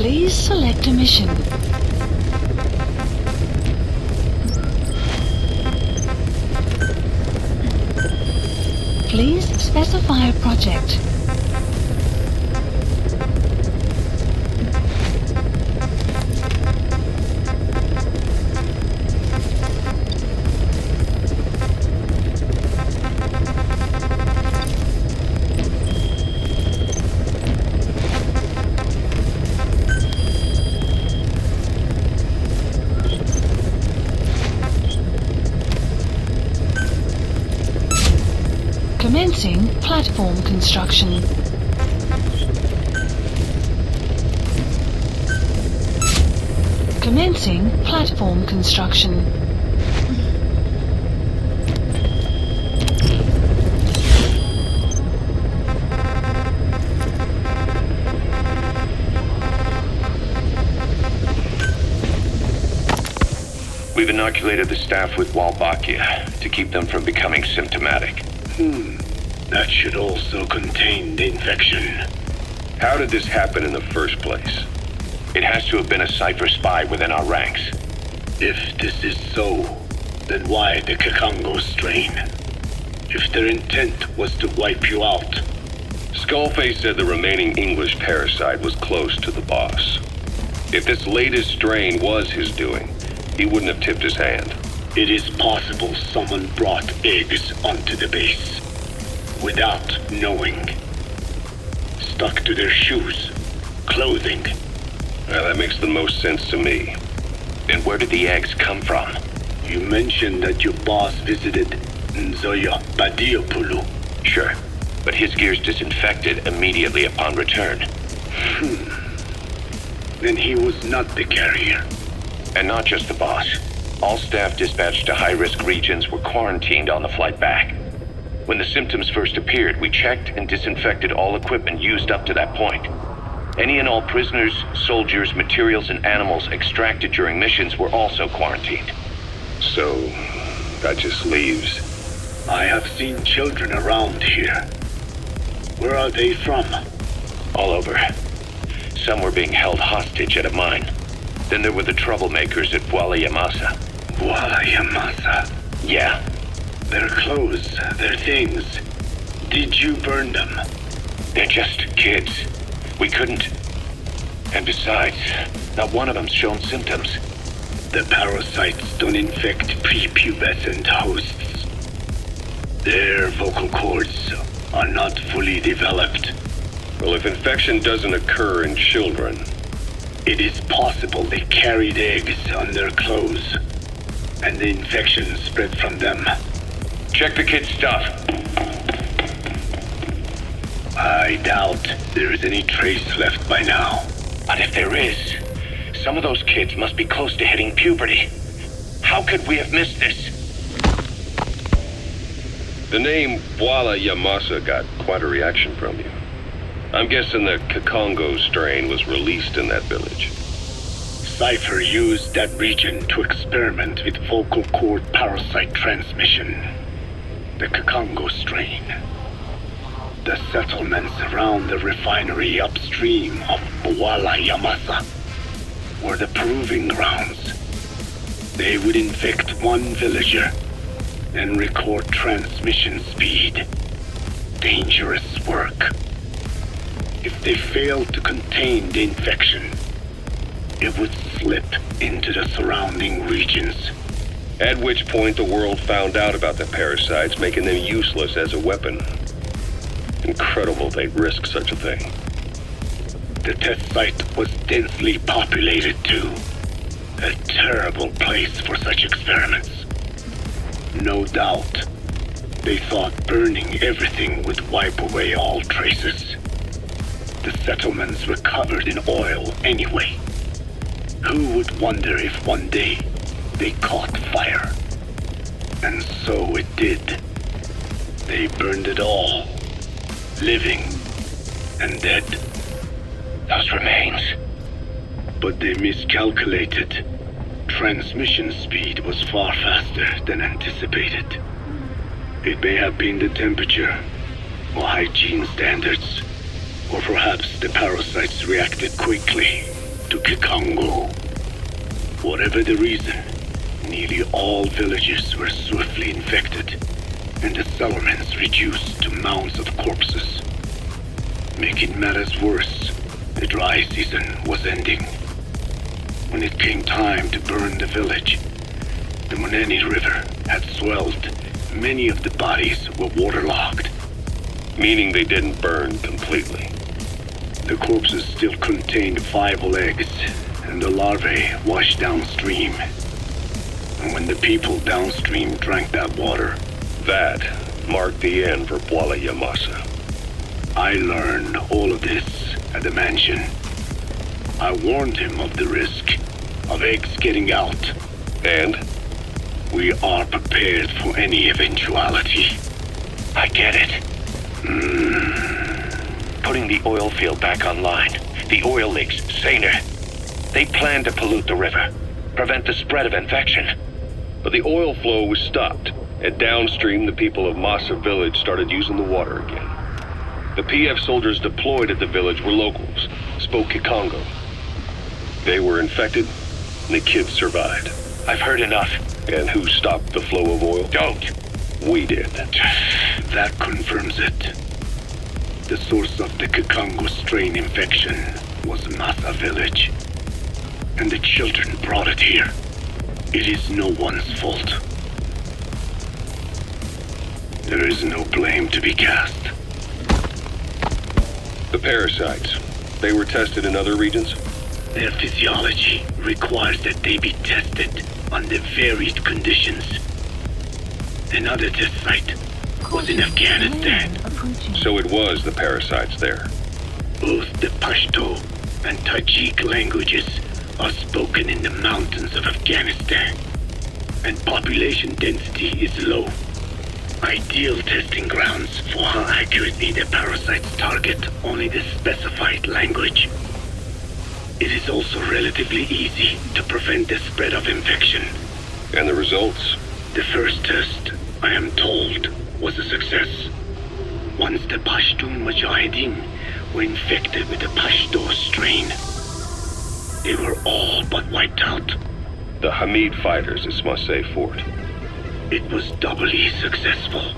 Please select a mission. Please specify a project. Commencing platform construction. Commencing platform construction. We've inoculated the staff with Wolbachia to keep them from becoming symptomatic. That should also contain the infection. How did this happen in the first place? It has to have been a Cypher spy within our ranks. If this is so, then why the Kakongo strain? If their intent was to wipe you out. Skullface said the remaining English parasite was close to the boss. If this latest strain was his doing, he wouldn't have tipped his hand. It is possible someone brought eggs onto the base without knowing. Stuck to their shoes, clothing. Well, that makes the most sense to me. And where did the eggs come from? You mentioned that your boss visited Nzoya Badiopulu. Sure, but his gear's disinfected immediately upon return. Then he was not the carrier. And not just the boss. All staff dispatched to high-risk regions were quarantined on the flight back. When the symptoms first appeared, we checked and disinfected all equipment used up to that point. Any and all prisoners, soldiers, materials, and animals extracted during missions were also quarantined. So, that just leaves... I have seen children around here. Where are they from? All over. Some were being held hostage at a mine. Then there were the troublemakers at Bwala Yamasa. Bwala Yamasa? Yeah. Their clothes, their things. Did you burn them? They're just kids. We couldn't. And besides, not one of them's shown symptoms. The parasites don't infect prepubescent hosts. Their vocal cords are not fully developed. Well, if infection doesn't occur in children... It is possible they carried eggs on their clothes, and the infection spread from them. Check the kid's stuff. I doubt there is any trace left by now. But if there is, some of those kids must be close to hitting puberty. How could we have missed this? The name Bwala Yamasa got quite a reaction from you. I'm guessing the Kakongo strain was released in that village. Cypher used that region to experiment with vocal cord parasite transmission. The Kakongo strain. The settlements around the refinery upstream of Bwala Yamasa were the proving grounds. They would infect one villager and record transmission speed. Dangerous work. If they failed to contain the infection, it would slip into the surrounding regions. At which point the world found out about the parasites, making them useless as a weapon. Incredible they'd risk such a thing. The test site was densely populated too. A terrible place for such experiments. No doubt, they thought burning everything would wipe away all traces. The settlements were covered in oil anyway. Who would wonder if one day they caught fire? And so it did. They burned it all. Living and dead. Those remains. But they miscalculated. Transmission speed was far faster than anticipated. It may have been the temperature, or hygiene standards, or perhaps the parasites reacted quickly. to Kikongo. Whatever the reason, nearly all villages were swiftly infected, and the settlements reduced to mounds of corpses. Making matters worse, the dry season was ending. When it came time to burn the village, the Moneni River had swelled. Many of the bodies were waterlogged. Meaning they didn't burn completely. The corpses still contained viable eggs, and the larvae washed downstream. And when the people downstream drank that water, That marked the end for Bwala Yamasa. I learned all of this at the mansion. I warned him of the risk of eggs getting out. And? We are prepared for any eventuality. I get it. Putting the oil field back online. The oil leaks, saner. They plan to pollute the river, prevent the spread of infection. But the oil flow was stopped, and downstream the people of Masa village started using the water again. The PF soldiers deployed at the village were locals, spoke Kikongo. They were infected, and the kids survived. I've heard enough. And who stopped the flow of oil? Don't. We did. That confirms it. The source of the Kikongo strain infection was Masa village. And the children brought it here. It is no one's fault. There is no blame to be cast. The parasites, they were tested in other regions? Their physiology requires that they be tested under varied conditions. Another test site was in Afghanistan. So it was the parasites there. Both the Pashto and Tajik languages are spoken in the mountains of Afghanistan, and population density is low. Ideal testing grounds for how accurately the parasites target only the specified language. It is also relatively easy to prevent the spread of infection. And the results? The first test, I am told, was a success. Once the Pashtun Mujahideen were infected with the Pashto strain, they were all but wiped out. The Hamid fighters at Smasei Fort. It was doubly successful.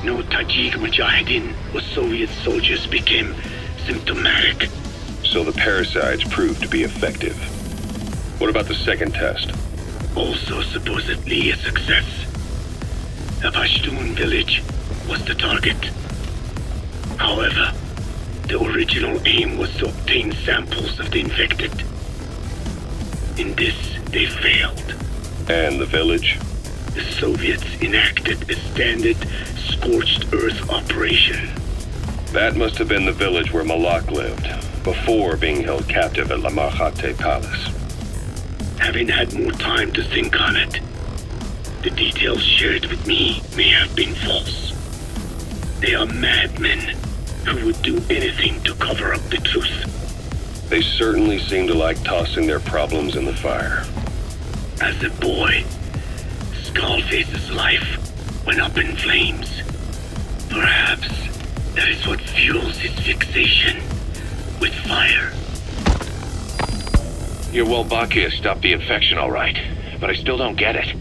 No Tajik Mujahideen or Soviet soldiers became symptomatic. So the parasites proved to be effective. What about the second test? Also supposedly a success. The Pashtun village was the target. However, the original aim was to obtain samples of the infected. In this, they failed. And the village? The Soviets enacted a standard scorched earth operation. That must have been the village where Malak lived, before being held captive at La Marjate Palace. Having had more time to think on it, the details shared with me may have been false. They are madmen who would do anything to cover up the truth. They certainly seem to like tossing their problems in the fire. As a boy, Skullface's life went up in flames. Perhaps that is what fuels his fixation with fire. Your Wolbachia stopped the infection all right, but I still don't get it.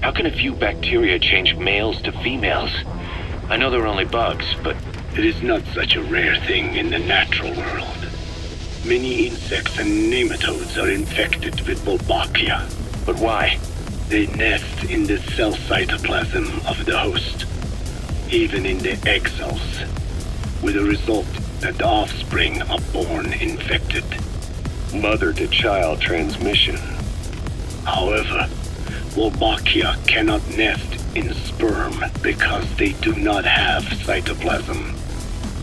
How can a few bacteria change males to females? I know they're only bugs, but it is not such a rare thing in the natural world. Many insects and nematodes are infected with Wolbachia. But why? They nest in the cell cytoplasm of the host, even in the egg cells, with the result that the offspring are born infected. Mother-to-child transmission. However, Wolbachia cannot nest in sperm because they do not have cytoplasm.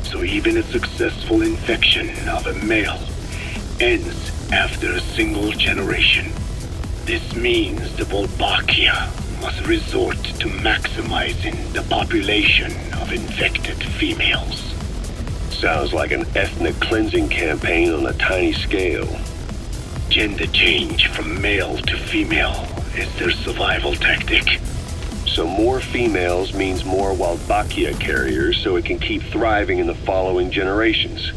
So even a successful infection of a male ends after a single generation. This means the Wolbachia must resort to maximizing the population of infected females. Sounds like an ethnic cleansing campaign on a tiny scale. Gender change from male to female is their survival tactic. So more females means more Wolbachia carriers so it can keep thriving in the following generations.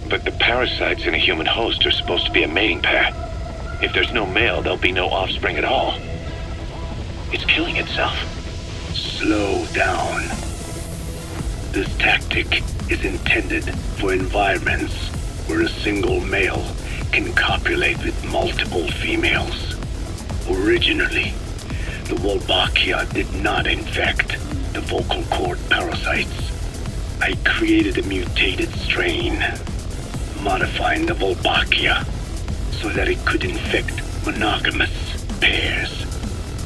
But the parasites in a human host are supposed to be a mating pair. If there's no male, there'll be no offspring at all. It's killing itself. Slow down. This tactic is intended for environments where a single male can copulate with multiple females. Originally, the Wolbachia did not infect the vocal cord parasites. I created a mutated strain, modifying the Wolbachia so that it could infect monogamous pairs.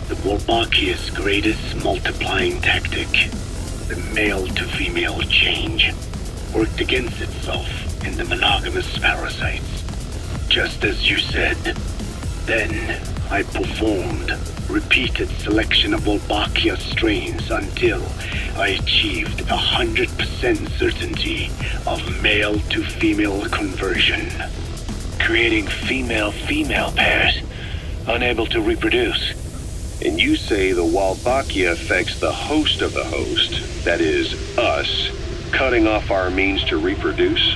The Wolbachia's greatest multiplying tactic, the male-to-female change, worked against itself in the monogamous parasites. Just as you said. Then I performed repeated selection of Wolbachia strains until I achieved 100% certainty of male-to-female conversion. Creating female-female pairs, unable to reproduce. And you say the Wolbachia affects the host of the host, that is, us, cutting off our means to reproduce?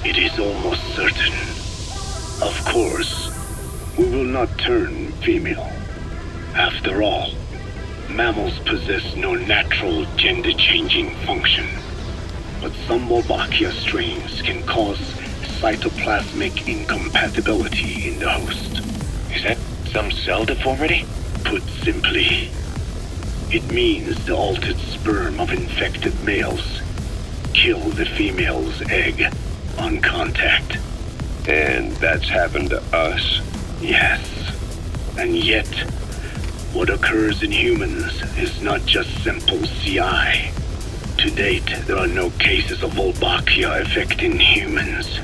It is almost certain. Of course, we will not turn female. After all, mammals possess no natural gender-changing function. But some Wolbachia strains can cause cytoplasmic incompatibility in the host. Is that some cell deformity? Put simply, it means the altered sperm of infected males kill the female's egg on contact. And that's happened to us? Yes. And yet, what occurs in humans is not just simple CI. To date, there are no cases of Wolbachia affecting humans.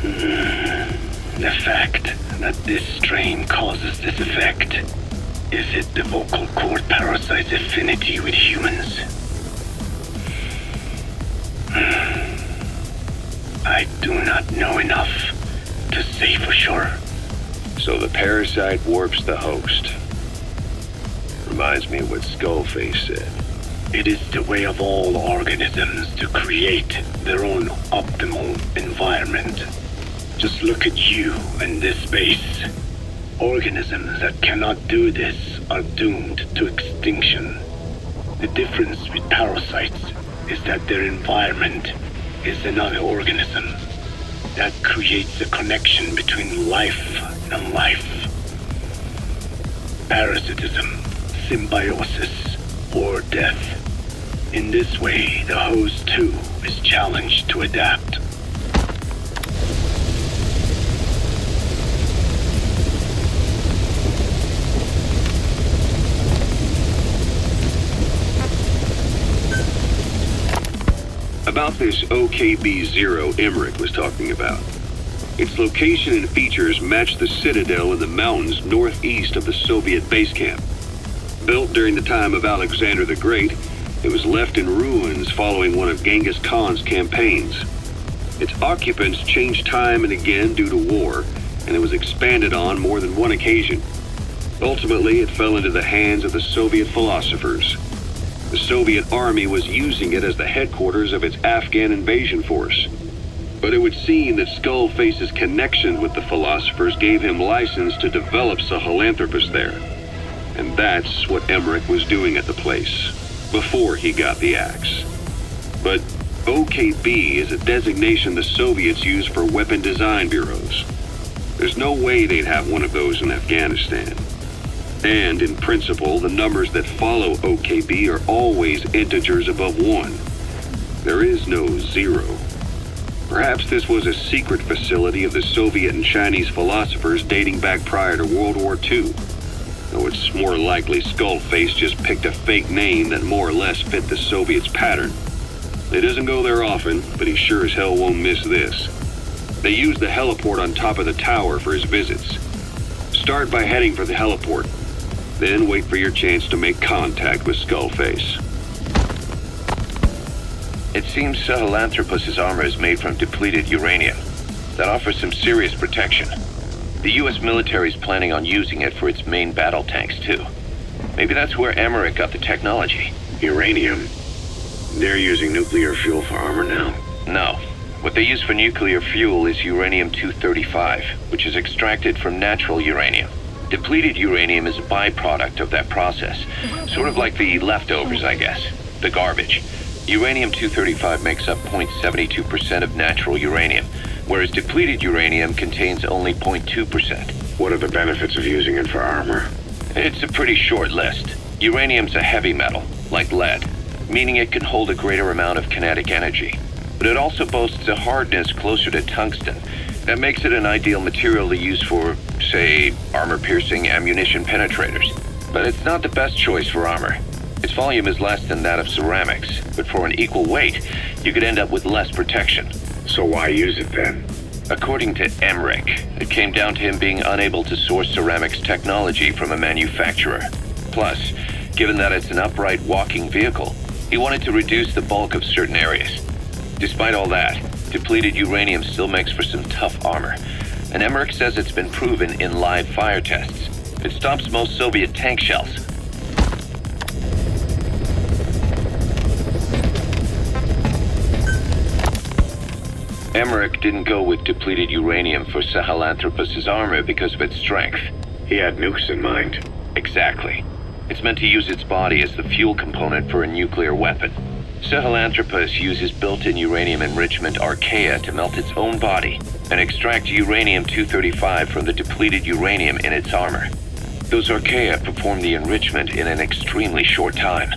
The fact that this strain causes this effect, is it the vocal cord parasite's affinity with humans? I do not know enough to say for sure. So the parasite warps the host. Reminds me of what Skullface said. It is the way of all organisms to create their own optimal environment. Just look at you and this space. Organisms that cannot do this are doomed to extinction. The difference with parasites is that their environment is another organism that creates a connection between life and life. Parasitism, symbiosis, or death. In this way, the host too is challenged to adapt. About this OKB-0 Emmerich was talking about. Its location and features match the citadel in the mountains northeast of the Soviet base camp. Built during the time of Alexander the Great, it was left in ruins following one of Genghis Khan's campaigns. Its occupants changed time and again due to war, and it was expanded on more than one occasion. Ultimately, it fell into the hands of the Soviet philosophers. The Soviet army was using it as the headquarters of its Afghan invasion force. But it would seem that Skullface's connection with the philosophers gave him license to develop Sahelanthropus there. And that's what Emmerich was doing at the place, before he got the axe. But OKB is a designation the Soviets use for weapon design bureaus. There's no way they'd have one of those in Afghanistan. And in principle, the numbers that follow OKB are always integers above 1. There is no 0. Perhaps this was a secret facility of the Soviet and Chinese philosophers dating back prior to World War II. Though it's more likely Skullface just picked a fake name that more or less fit the Soviets' pattern. He doesn't go there often, but he sure as hell won't miss this. They use the heliport on top of the tower for his visits. Start by heading for the heliport. Then wait for your chance to make contact with Skullface. It seems Sahelanthropus's armor is made from depleted uranium. That offers some serious protection. The U.S. military is planning on using it for its main battle tanks, too. Maybe that's where Emmerich got the technology. Uranium? They're using nuclear fuel for armor now? No. What they use for nuclear fuel is uranium-235, which is extracted from natural uranium. Depleted uranium is a byproduct of that process, sort of like the leftovers, I guess, the garbage. Uranium-235 makes up 0.72% of natural uranium, whereas depleted uranium contains only 0.2%. What are the benefits of using it for armor? It's a pretty short list. Uranium's a heavy metal, like lead, meaning it can hold a greater amount of kinetic energy. But it also boasts a hardness closer to tungsten. That makes it an ideal material to use for, say, armor-piercing ammunition penetrators. But it's not the best choice for armor. Its volume is less than that of ceramics, but for an equal weight, you could end up with less protection. So why use it then? According to Emmerich, it came down to him being unable to source ceramics technology from a manufacturer. Plus, given that it's an upright walking vehicle, he wanted to reduce the bulk of certain areas. Despite all that, depleted uranium still makes for some tough armor, and Emmerich says it's been proven in live fire tests. It stops most Soviet tank shells. Emmerich didn't go with depleted uranium for Sahelanthropus's armor because of its strength. He had nukes in mind. Exactly. It's meant to use its body as the fuel component for a nuclear weapon. Sahelanthropus uses built-in uranium enrichment archaea to melt its own body and extract uranium-235 from the depleted uranium in its armor. Those archaea perform the enrichment in an extremely short time.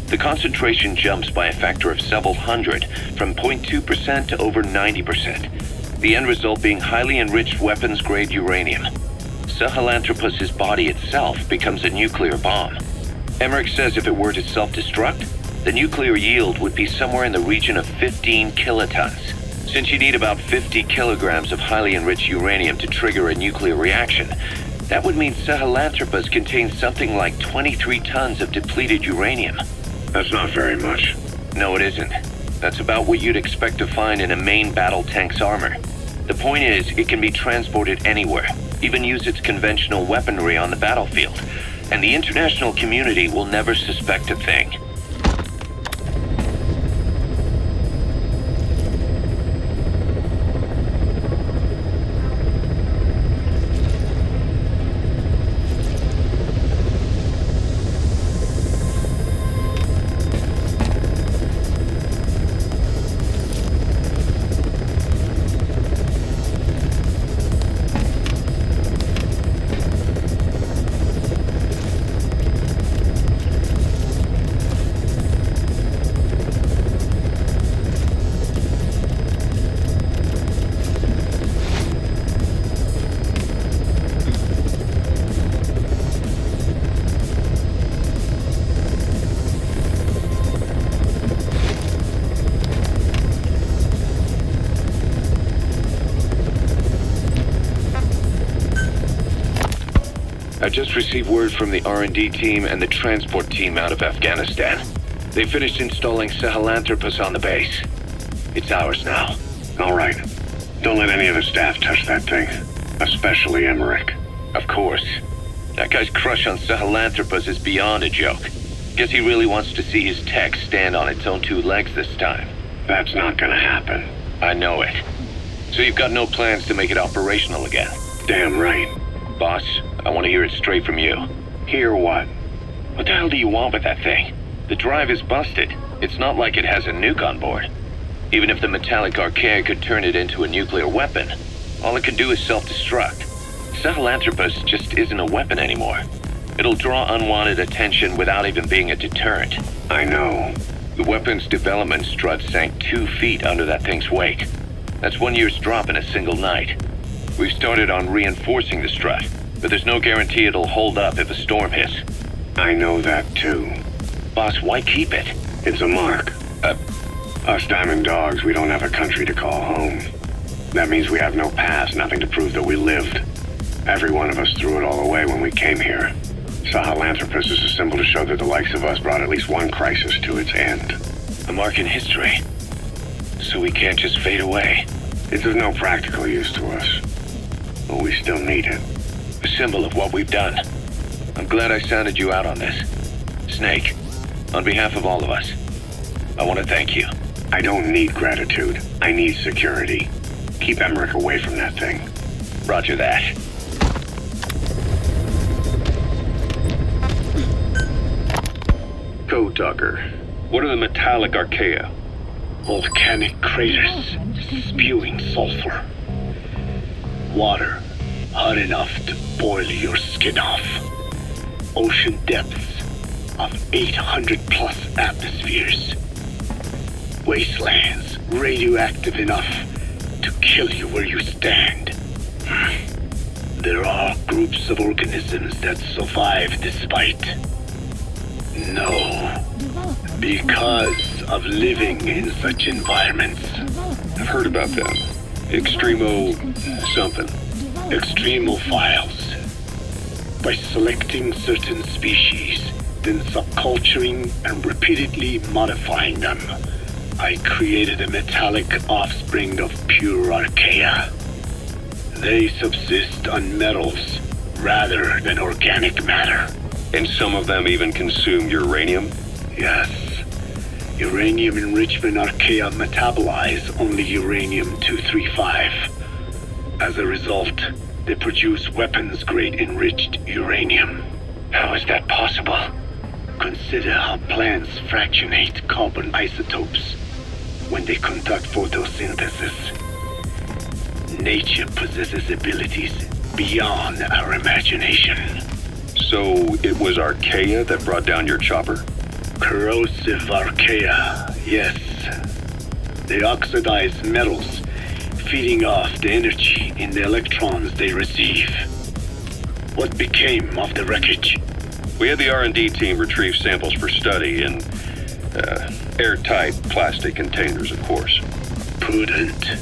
The concentration jumps by a factor of several hundred, from 0.2% to over 90%. The end result being highly enriched weapons-grade uranium. Sahelanthropus's body itself becomes a nuclear bomb. Emmerich says if it were to self-destruct, the nuclear yield would be somewhere in the region of 15 kilotons. Since you need about 50 kilograms of highly enriched uranium to trigger a nuclear reaction, that would mean Sahelanthropus contains something like 23 tons of depleted uranium. That's not very much. No, it isn't. That's about what you'd expect to find in a main battle tank's armor. The point is, it can be transported anywhere, even use its conventional weaponry on the battlefield, and the international community will never suspect a thing. I just received word from the R&D team and the transport team out of Afghanistan. They finished installing Sahelanthropus on the base. It's ours now. All right. Don't let any of the staff touch that thing. Especially Emmerich. Of course. That guy's crush on Sahelanthropus is beyond a joke. Guess he really wants to see his tech stand on its own two legs this time. That's not gonna happen. I know it. So you've got no plans to make it operational again? Damn right. Boss, I want to hear it straight from you. Hear what? What the hell do you want with that thing? The drive is busted. It's not like it has a nuke on board. Even if the metallic archaea could turn it into a nuclear weapon, all it can do is self-destruct. Sahelanthropus just isn't a weapon anymore. It'll draw unwanted attention without even being a deterrent. I know. The weapon's development strut sank 2 feet under that thing's weight. That's 1 year's drop in a single night. We've started on reinforcing the strut, but there's no guarantee it'll hold up if a storm hits. I know that too. Boss, why keep it? It's a mark. Us diamond dogs, we don't have a country to call home. That means we have no past, nothing to prove that we lived. Every one of us threw it all away when we came here. Sahelanthropus is a symbol to show that the likes of us brought at least one crisis to its end. A mark in history. So we can't just fade away. It's of no practical use to us. But we still need it. A symbol of what we've done. I'm glad I sounded you out on this. Снейк, on behalf of all of us, I want to thank you. I don't need gratitude. I need security. Keep Emmerich away from that thing. Roger that. Code Talker, what are the metallic archaea? Volcanic craters spewing sulfur. Water hot enough to boil your skin off. Ocean depths of 800 plus atmospheres. Wastelands radioactive enough to kill you where you stand. There are groups of organisms that survive despite. No. Because of living in such environments. I've heard about them. Extremo something. Extremophiles. By selecting certain species, then subculturing and repeatedly modifying them, I created a metallic offspring of pure archaea. They subsist on metals rather than organic matter. And some of them even consume uranium? Yes. Uranium enrichment archaea metabolize only uranium-235. As a result, they produce weapons-grade enriched uranium. How is that possible? Consider how plants fractionate carbon isotopes when they conduct photosynthesis. Nature possesses abilities beyond our imagination. So it was archaea that brought down your chopper? Corrosive archaea, yes. They oxidize metals, feeding off the energy in the electrons they receive. What became of the wreckage? We had the R&D team retrieve samples for study in airtight plastic containers, of course. Prudent.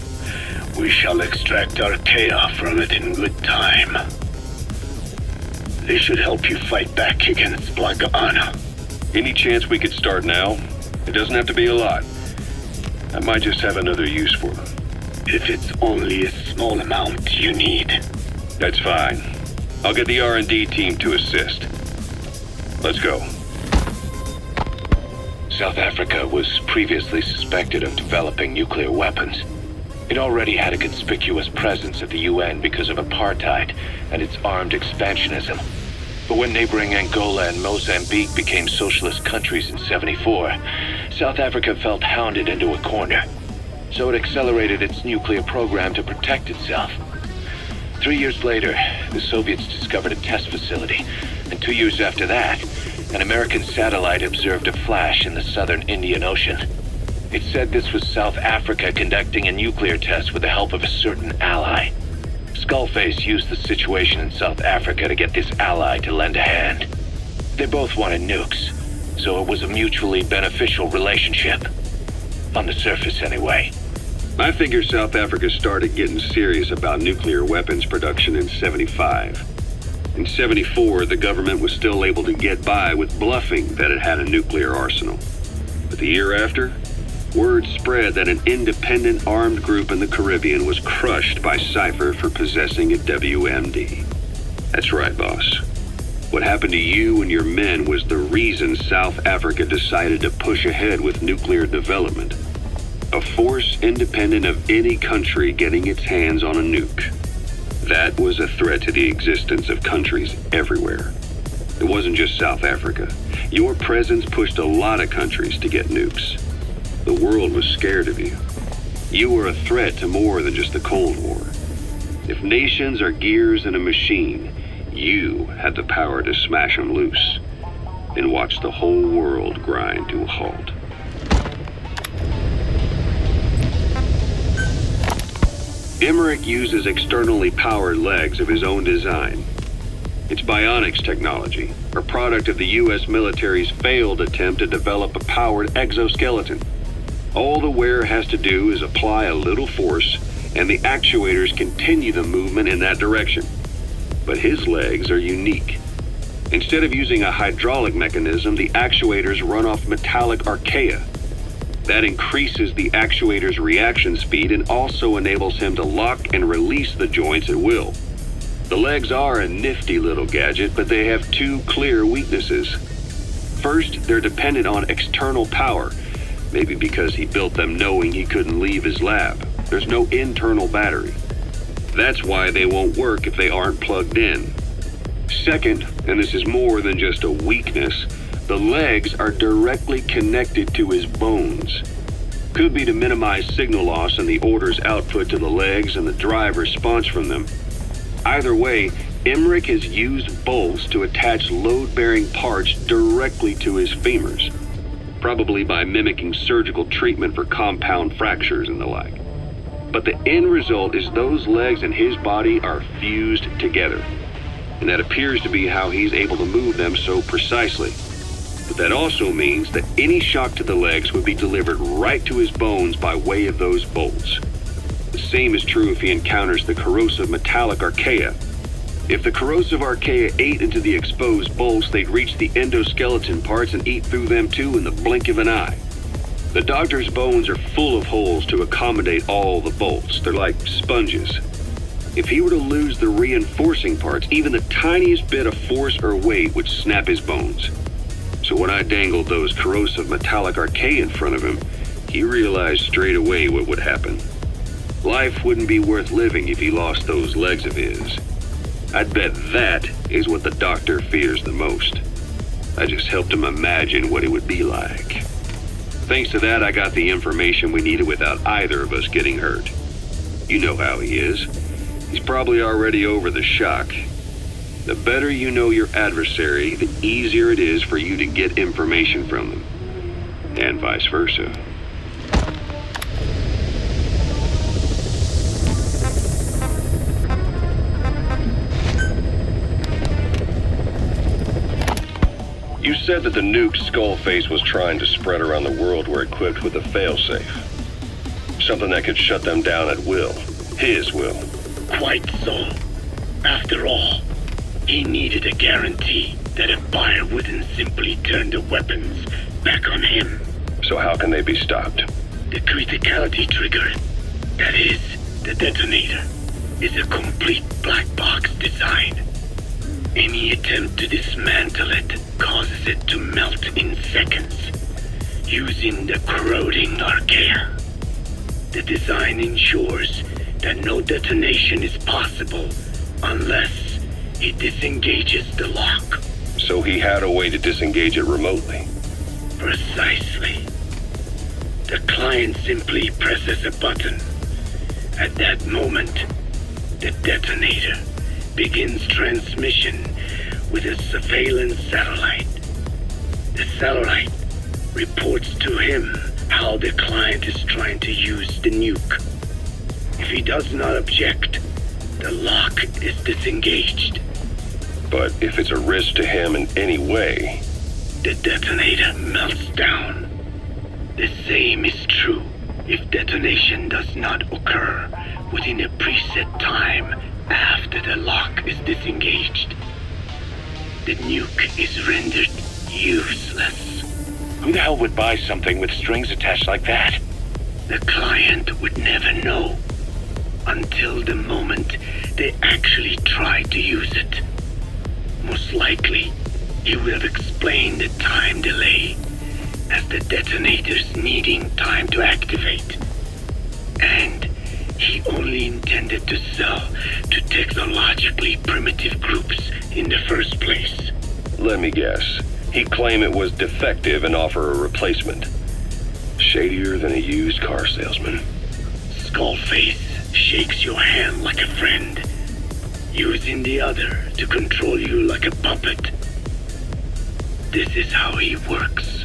We shall extract archaea from it in good time. They should help you fight back against Blagana. Any chance we could start now? It doesn't have to be a lot. I might just have another use for them. If it's only a small amount you need. That's fine. I'll get the R&D team to assist. Let's go. South Africa was previously suspected of developing nuclear weapons. It already had a conspicuous presence at the UN because of apartheid and its armed expansionism. But when neighboring Angola and Mozambique became socialist countries in '74, South Africa felt hounded into a corner. So it accelerated its nuclear program to protect itself. 3 years later, the Soviets discovered a test facility, and 2 years after that, an American satellite observed a flash in the southern Indian Ocean. It said this was South Africa conducting a nuclear test with the help of a certain ally. Skullface used the situation in South Africa to get this ally to lend a hand. They both wanted nukes, so it was a mutually beneficial relationship. On the surface, anyway. I figure South Africa started getting serious about nuclear weapons production in '75. In '74, the government was still able to get by with bluffing that it had a nuclear arsenal. But the year after, word spread that an independent armed group in the Caribbean was crushed by Cypher for possessing a WMD. That's right, boss. What happened to you and your men was the reason South Africa decided to push ahead with nuclear development. A force independent of any country getting its hands on a nuke. That was a threat to the existence of countries everywhere. It wasn't just South Africa. Your presence pushed a lot of countries to get nukes. The world was scared of you. You were a threat to more than just the Cold War. If nations are gears in a machine, you had the power to smash them loose and watch the whole world grind to a halt. Emmerich uses externally powered legs of his own design. It's bionics technology, a product of the U.S. military's failed attempt to develop a powered exoskeleton. All the wearer has to do is apply a little force, and the actuators continue the movement in that direction. But his legs are unique. Instead of using a hydraulic mechanism, the actuators run off metallic archaea. That increases the actuator's reaction speed and also enables him to lock and release the joints at will. The legs are a nifty little gadget, but they have two clear weaknesses. First, they're dependent on external power, Maybe because he built them knowing he couldn't leave his lab. There's no internal battery. That's why they won't work if they aren't plugged in. Second, and this is more than just a weakness, the legs are directly connected to his bones. Could be to minimize signal loss and the order's output to the legs and the drive response from them. Either way, Emmerich has used bolts to attach load-bearing parts directly to his femurs, probably by mimicking surgical treatment for compound fractures and the like. But the end result is those legs and his body are fused together, and that appears to be how he's able to move them so precisely. But that also means that any shock to the legs would be delivered right to his bones by way of those bolts. The same is true if he encounters the corrosive metallic archaea. If the corrosive archaea ate into the exposed bolts, they'd reach the endoskeleton parts and eat through them too in the blink of an eye. The doctor's bones are full of holes to accommodate all the bolts. They're like sponges. If he were to lose the reinforcing parts, even the tiniest bit of force or weight would snap his bones. So when I dangled those corrosive metallic archaea in front of him, he realized straight away what would happen. Life wouldn't be worth living if he lost those legs of his. I'd bet that is what the doctor fears the most. I just helped him imagine what it would be like. Thanks to that, I got the information we needed without either of us getting hurt. You know how he is. He's probably already over the shock. The better you know your adversary, the easier it is for you to get information from them. And vice versa. You said that the nuke Skullface was trying to spread around the world were equipped with a failsafe. Something that could shut them down at will. His will. Quite so. After all, he needed a guarantee that a buyer wouldn't simply turn the weapons back on him. So how can they be stopped? The criticality trigger, that is, the detonator, is a complete black box design. Any attempt to dismantle it causes it to melt in seconds, using the corroding archaea. The design ensures that no detonation is possible unless it disengages the lock. So he had a way to disengage it remotely. Precisely. The client simply presses a button. At that moment, the detonator begins transmission with a surveillance satellite. The satellite reports to him how the client is trying to use the nuke. If he does not object, the lock is disengaged. But if it's a risk to him in any way, the detonator melts down. The same is true if detonation does not occur within a preset time after the lock is disengaged. The nuke is rendered useless. Who the hell would buy something with strings attached like that? The client would never know until the moment they actually tried to use it. Most likely, he would have explained the time delay as the detonators needing time to activate. And he only intended to sell to technologically primitive groups in the first place. let me guess. He'd claim it was defective and offer a replacement. Shadier than a used car salesman. Skullface shakes your hand like a friend, using the other to control you like a puppet. This is how he works.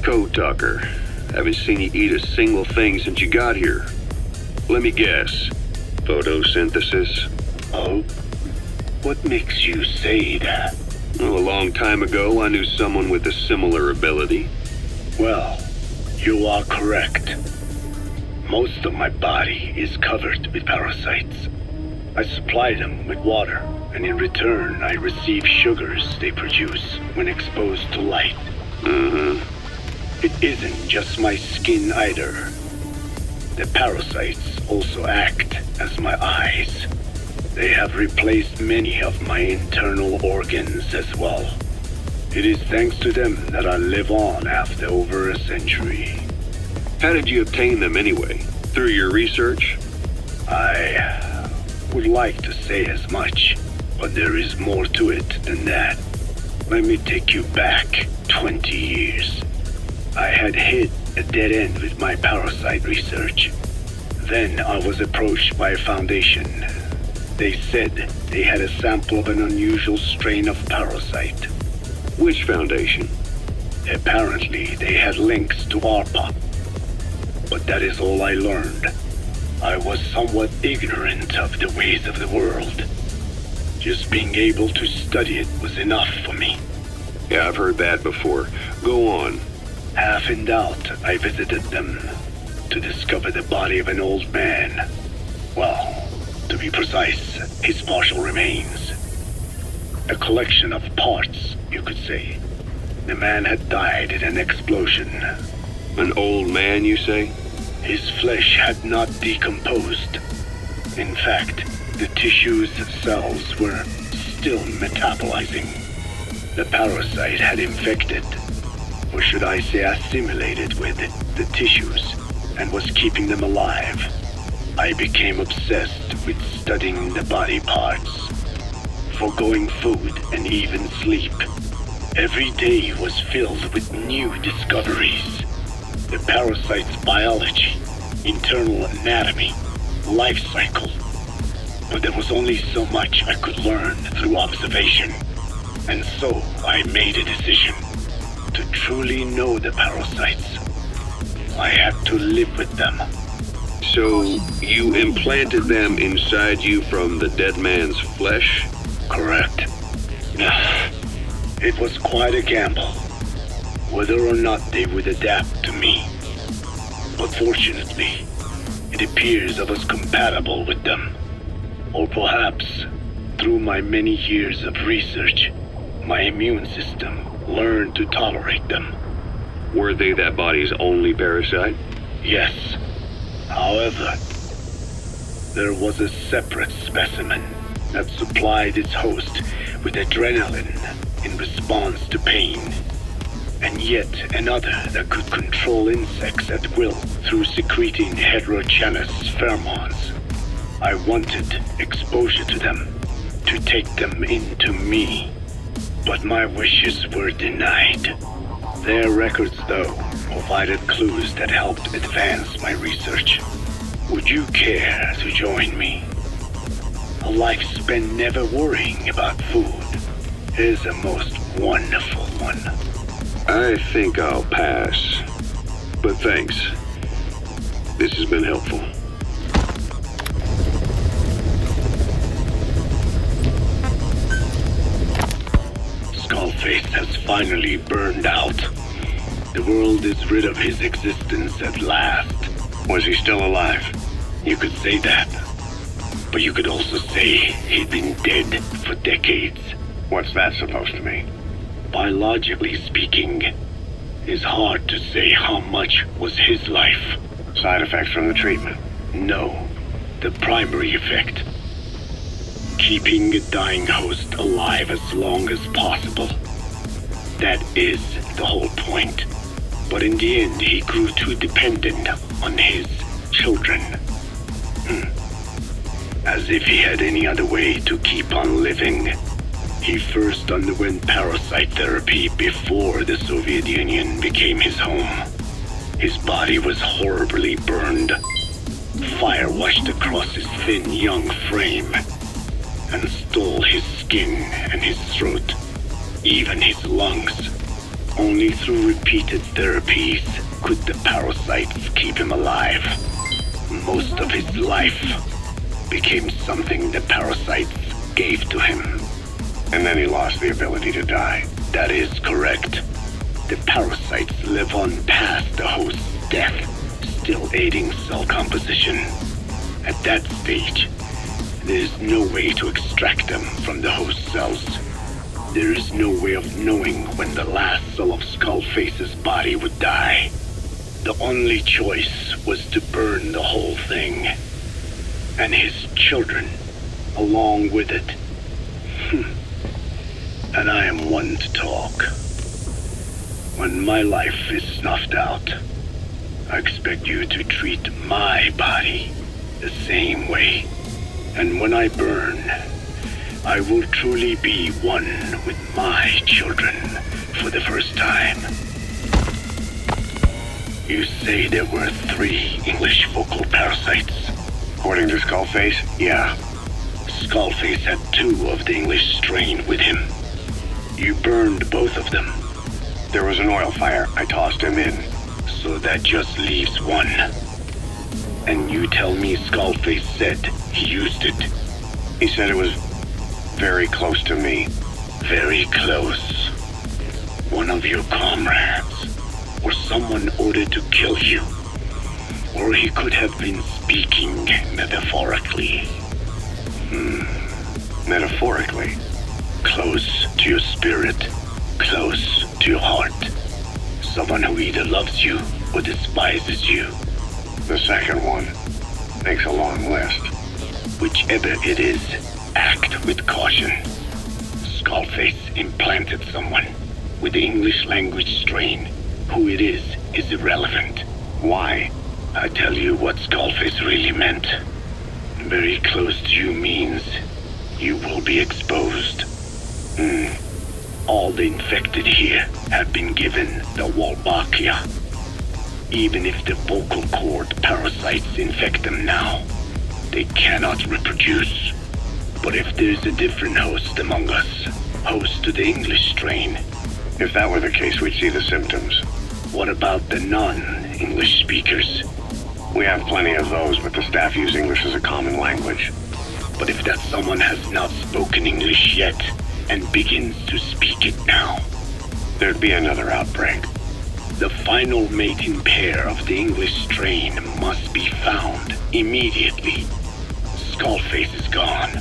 Code Talker. Haven't seen you eat a single thing since you got here. Let me guess. Photosynthesis? Oh? What makes you say that? Well, a long time ago, I knew someone with a similar ability. Well, you are correct. Most of my body is covered with parasites. I supply them with water, and in return, I receive sugars they produce when exposed to light. It isn't just my skin either. The parasites also act as my eyes. They have replaced many of my internal organs as well. It is thanks to them that I live on after over a century. How did you obtain them anyway? Through your research? I would like to say as much, but there is more to it than that. Let me take you back 20 years. I had hit a dead end with my parasite research. Then I was approached by a foundation. They said they had a sample of an unusual strain of parasite. Which foundation? Apparently, they had links to ARPA. But that is all I learned. I was somewhat ignorant of the ways of the world. Just being able to study it was enough for me. Yeah, I've heard that before. Go on. Half in doubt, I visited them to discover the body of an old man. Well, to be precise, his partial remains. A collection of parts, you could say. The man had died in an explosion. An old man, you say? His flesh had not decomposed. In fact, the tissue's cells were still metabolizing. The parasite had infected, or should I say assimilated with, the tissues, and was keeping them alive. I became obsessed with studying the body parts, foregoing food and even sleep. Every day was filled with new discoveries. The parasite's biology, internal anatomy, life cycle. But there was only so much I could learn through observation. And so I made a decision. To truly know the parasites, I had to live with them. So, you implanted them inside you from the dead man's flesh? Correct. It was quite a gamble, whether or not they would adapt to me. But fortunately, it appears I was compatible with them. Or perhaps, through my many years of research, my immune system learned to tolerate them. Were they that body's only parasite? Yes. However, there was a separate specimen that supplied its host with adrenaline in response to pain, and yet another that could control insects at will through secreting heterogeneous pheromones. I wanted exposure to them, to take them into me, but my wishes were denied. Their records, though, provided clues that helped advance my research. Would you care to join me? A life spent never worrying about food is a most wonderful one. I think I'll pass. But thanks. This has been helpful. Skullface has finally burned out. The world is rid of his existence at last. Was he still alive? You could say that. But you could also say he'd been dead for decades. What's that supposed to mean? Biologically speaking, it's hard to say how much was his life. Side effects from the treatment? No, the primary effect. Keeping a dying host alive as long as possible. That is the whole point. But in the end, he grew too dependent on his children. As if he had any other way to keep on living. He first underwent parasite therapy before the Soviet Union became his home. His body was horribly burned. Fire washed across his thin young frame and stole his skin and his throat, even his lungs. Only through repeated therapies could the parasites keep him alive. Most of his life became something the parasites gave to him. And then he lost the ability to die. That is correct. The parasites live on past the host's death, still aiding cell composition. At that stage, there is no way to extract them from the host cells. There is no way of knowing when the last cell of Skullface's body would die. The only choice was to burn the whole thing. And his children, along with it. And I am one to talk. When my life is snuffed out, I expect you to treat my body the same way. And when I burn, I will truly be one with my children for the first time. You say there were 3 English vocal parasites? According to Skullface, yeah. Skullface had 2 of the English strain with him. You burned both of them. There was an oil fire. I tossed him in. So that just leaves 1. And you tell me Skullface said he used it. He said it was very close to me. Very close. One of your comrades. Or someone ordered to kill you. Or he could have been speaking metaphorically. Metaphorically? Close to your spirit. Close to your heart. Someone who either loves you or despises you. The second one makes a long list. Whichever it is, act with caution. Skullface implanted someone with the English language strain. Who it is irrelevant. Why? I tell you what Skullface really meant. Very close to you means you will be exposed. All the infected here have been given the Wolbachia. Even if the vocal cord parasites infect them now, they cannot reproduce. But if there's a different host among us, host to the English strain. If that were the case, we'd see the symptoms. What about the non-English speakers? We have plenty of those, but the staff use English as a common language. But if that someone has not spoken English yet, and begins to speak it now, there'd be another outbreak. The final mating pair of the English strain must be found immediately. Skullface is gone,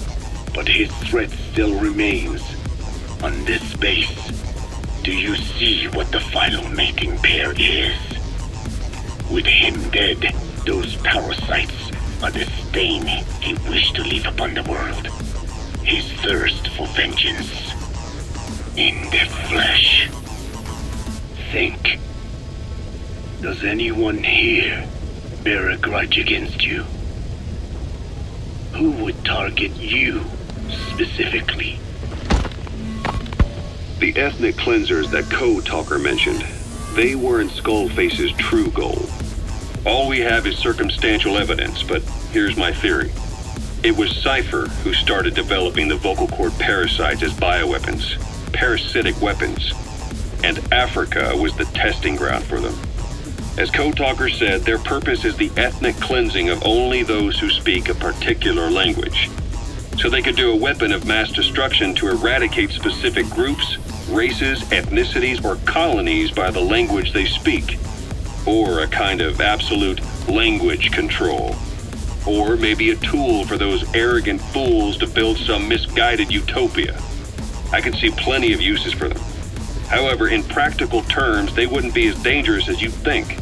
but his threat still remains. On this base, do you see what the final mating pair is? With him dead, those parasites are the stain he wished to leave upon the world. His thirst for vengeance. In the flesh. Think. Does anyone here bear a grudge against you? Who would target you, specifically? The ethnic cleansers that Code Talker mentioned, they weren't Skullface's true goal. All we have is circumstantial evidence, but here's my theory. It was Cypher who started developing the vocal cord parasites as bioweapons, parasitic weapons, and Africa was the testing ground for them. As Code Talker said, their purpose is the ethnic cleansing of only those who speak a particular language, so they could do a weapon of mass destruction to eradicate specific groups, races, ethnicities, or colonies by the language they speak, or a kind of absolute language control. Or maybe a tool for those arrogant fools to build some misguided utopia. I can see plenty of uses for them. However, in practical terms, they wouldn't be as dangerous as you think.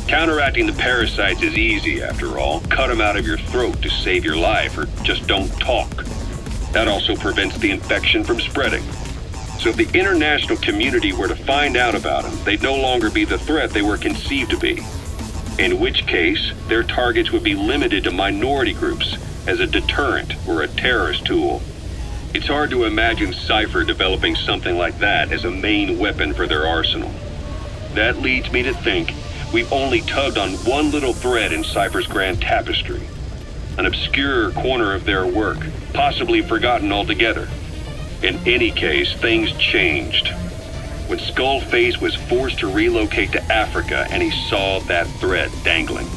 Counteracting the parasites is easy, after all. Cut them out of your throat to save your life, or just don't talk. That also prevents the infection from spreading. So if the international community were to find out about them, they'd no longer be the threat they were conceived to be. In which case, their targets would be limited to minority groups as a deterrent or a terrorist tool. It's hard to imagine Cypher developing something like that as a main weapon for their arsenal. That leads me to think we've only tugged on one little thread in Cypher's grand tapestry. An obscure corner of their work, possibly forgotten altogether. In any case, things changed. When Skullface was forced to relocate to Africa and he saw that thread dangling.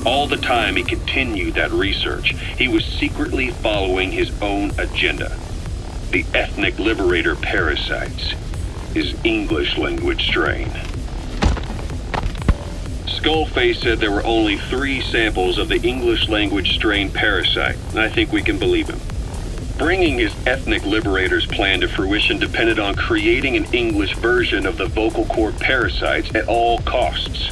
All the time he continued that research, he was secretly following his own agenda. The ethnic liberator parasites, his English language strain. Skullface said there were only 3 samples of the English language strain parasite, and I think we can believe him. Bringing his ethnic liberator's plan to fruition depended on creating an English version of the vocal cord parasites at all costs.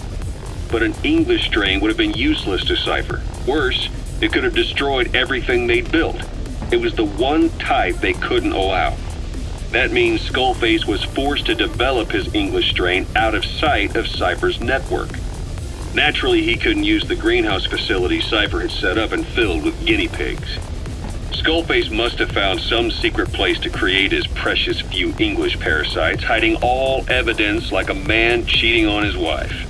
But an English strain would have been useless to Cypher. Worse, it could have destroyed everything they'd built. It was the one type they couldn't allow. That means Skullface was forced to develop his English strain out of sight of Cypher's network. Naturally, he couldn't use the greenhouse facility Cypher had set up and filled with guinea pigs. Skullface must have found some secret place to create his precious few English parasites, hiding all evidence like a man cheating on his wife.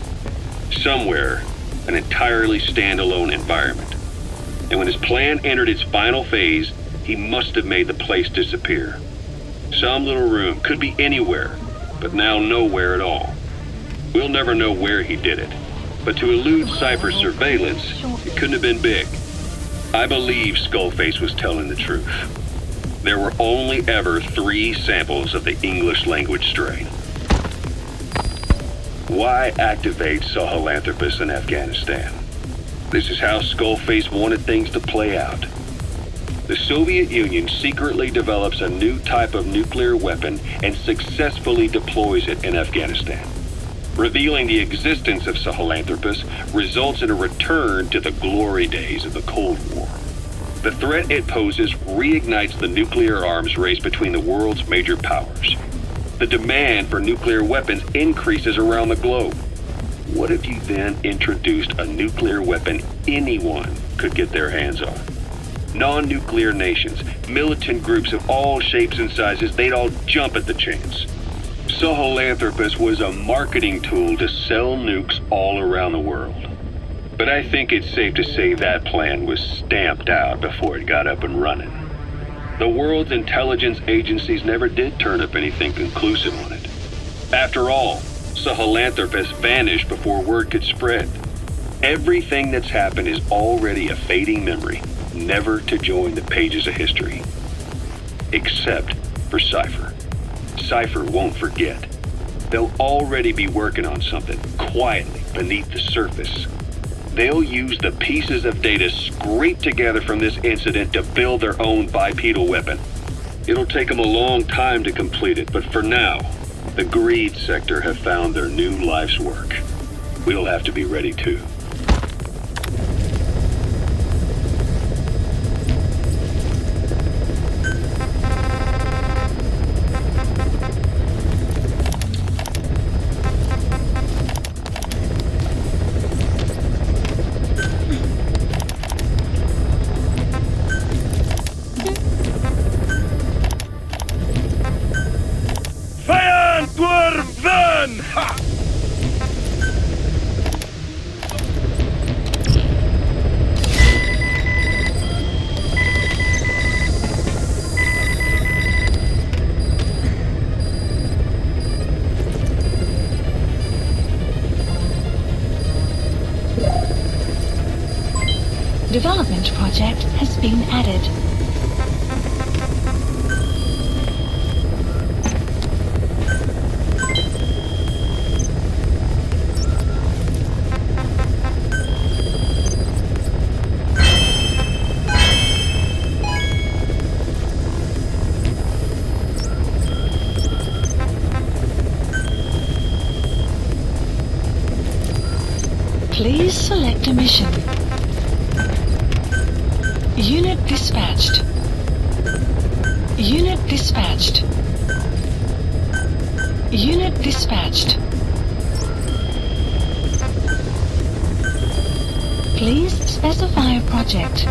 Somewhere, an entirely standalone environment. And when his plan entered its final phase, he must have made the place disappear. Some little room, could be anywhere, but now nowhere at all. We'll never know where he did it, but to elude Cypher's surveillance, it couldn't have been big. I believe Skullface was telling the truth. There were only ever 3 samples of the English language strain. Why activate Sahelanthropus in Afghanistan? This is how Skullface wanted things to play out. The Soviet Union secretly develops a new type of nuclear weapon and successfully deploys it in Afghanistan. Revealing the existence of Sahelanthropus results in a return to the glory days of the Cold War. The threat it poses reignites the nuclear arms race between the world's major powers. The demand for nuclear weapons increases around the globe. What if you then introduced a nuclear weapon anyone could get their hands on? Non-nuclear nations, militant groups of all shapes and sizes, they'd all jump at the chance. Sahelanthropus was a marketing tool to sell nukes all around the world. But I think it's safe to say that plan was stamped out before it got up and running. The world's intelligence agencies never did turn up anything conclusive on it. After all, Sahelanthropus vanished before word could spread. Everything that's happened is already a fading memory, never to join the pages of history. Except for Cypher. Cypher won't forget. They'll already be working on something, quietly beneath the surface. They'll use the pieces of data scraped together from this incident to build their own bipedal weapon. It'll take them a long time to complete it, but for now, the greed sector have found their new life's work. We'll have to be ready too. Development project has been added. Please select a mission. Unit dispatched. Unit dispatched. Unit dispatched. Please specify a project.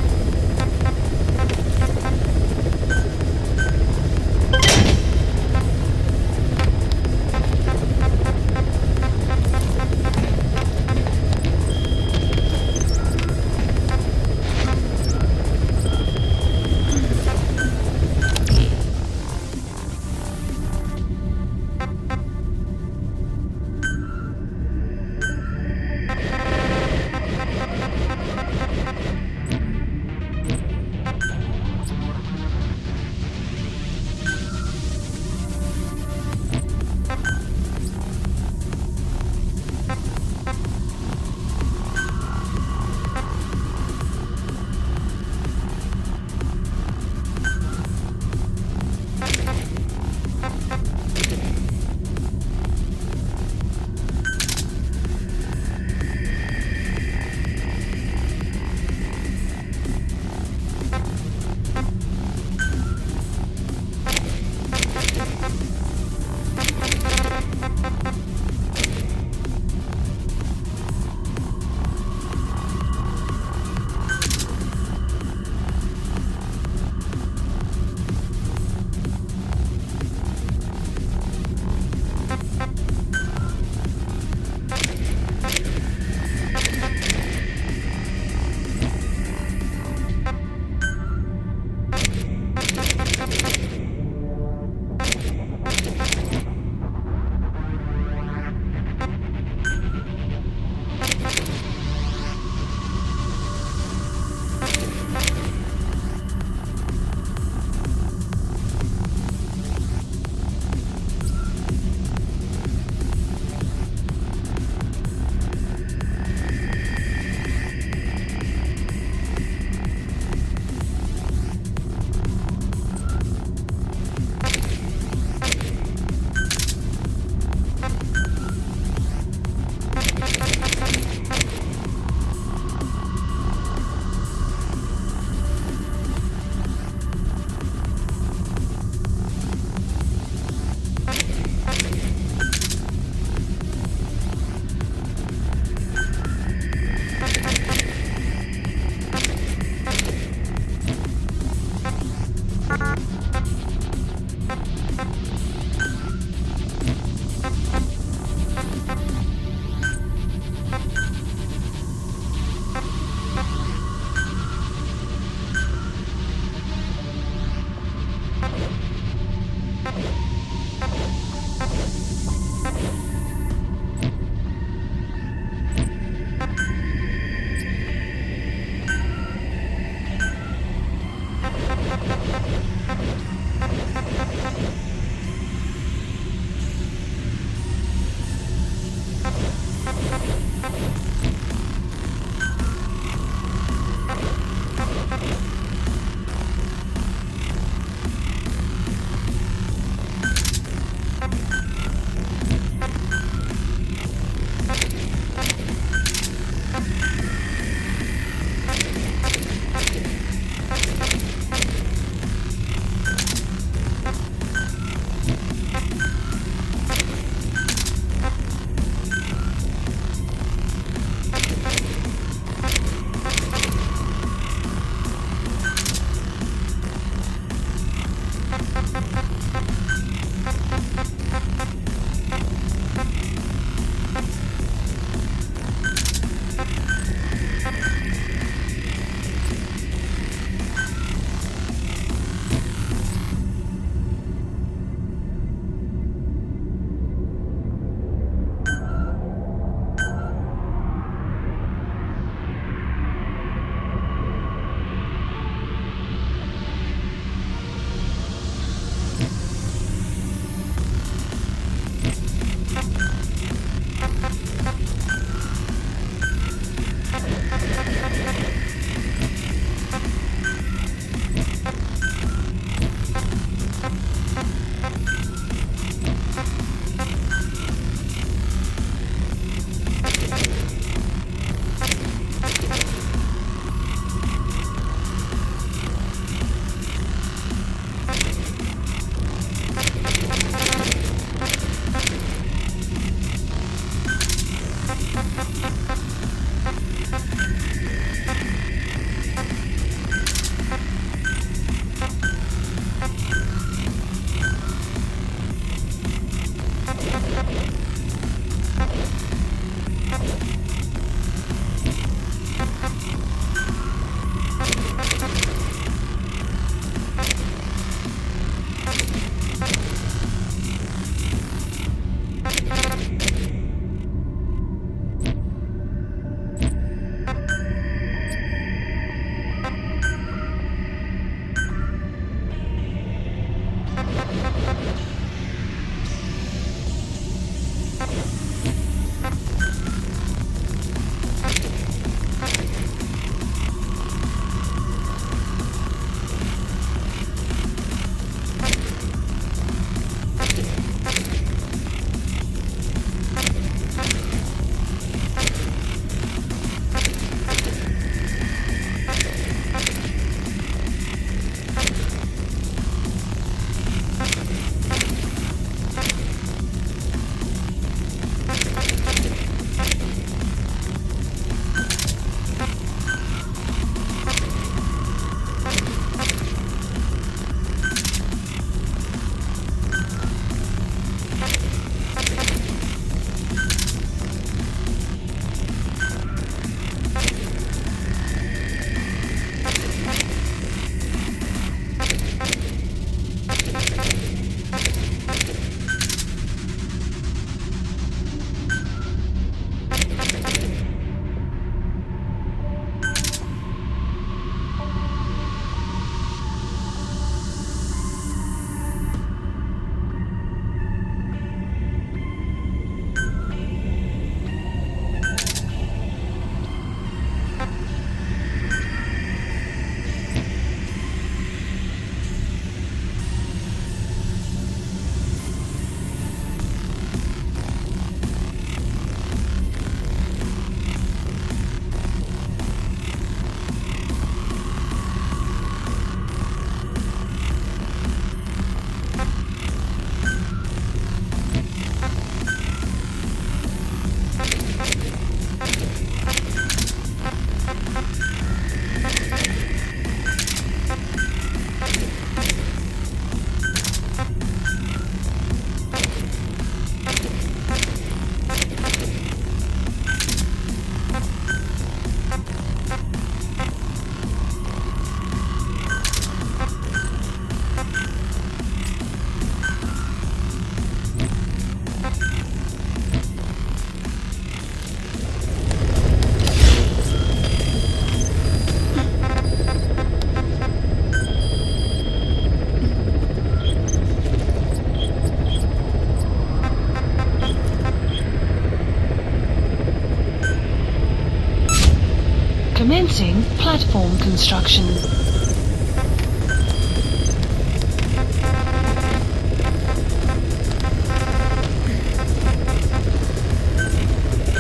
Commencing platform construction.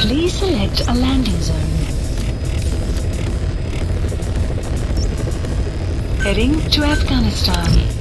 Please select a landing zone. Heading to Afghanistan.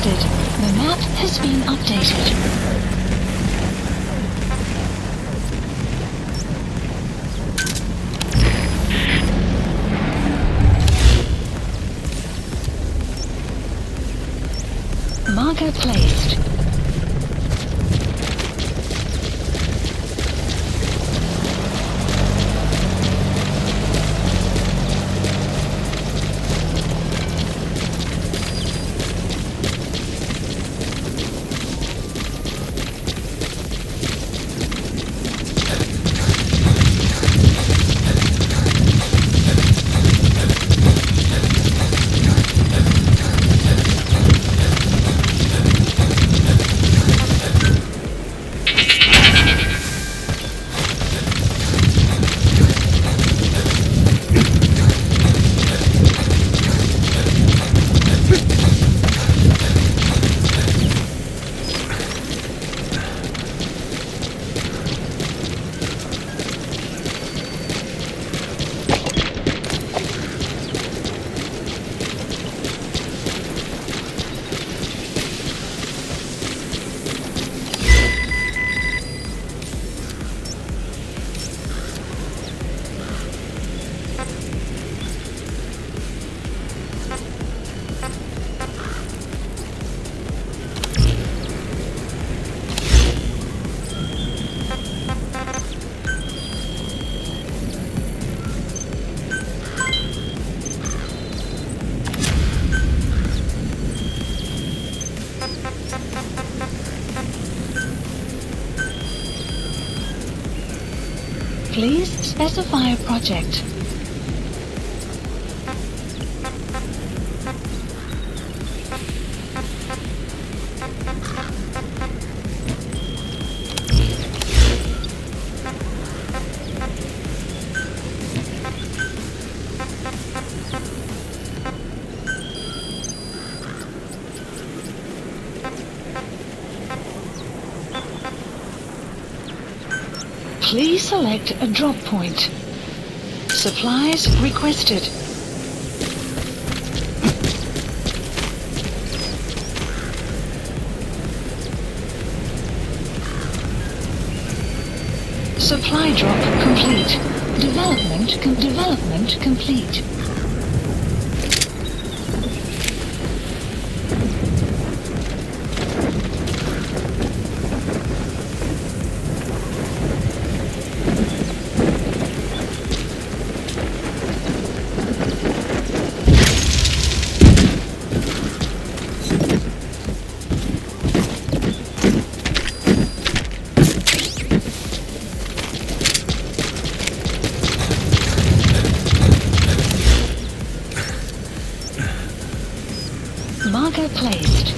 requested. The map has been updated. Marker placed. Please specify a project. Please select a drop point. Supplies requested. Supply drop complete. Development complete. Marker placed.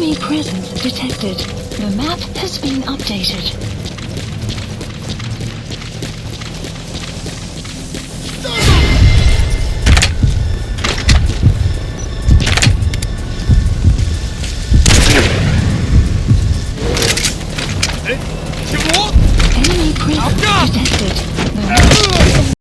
Enemy presence detected. The map has been updated.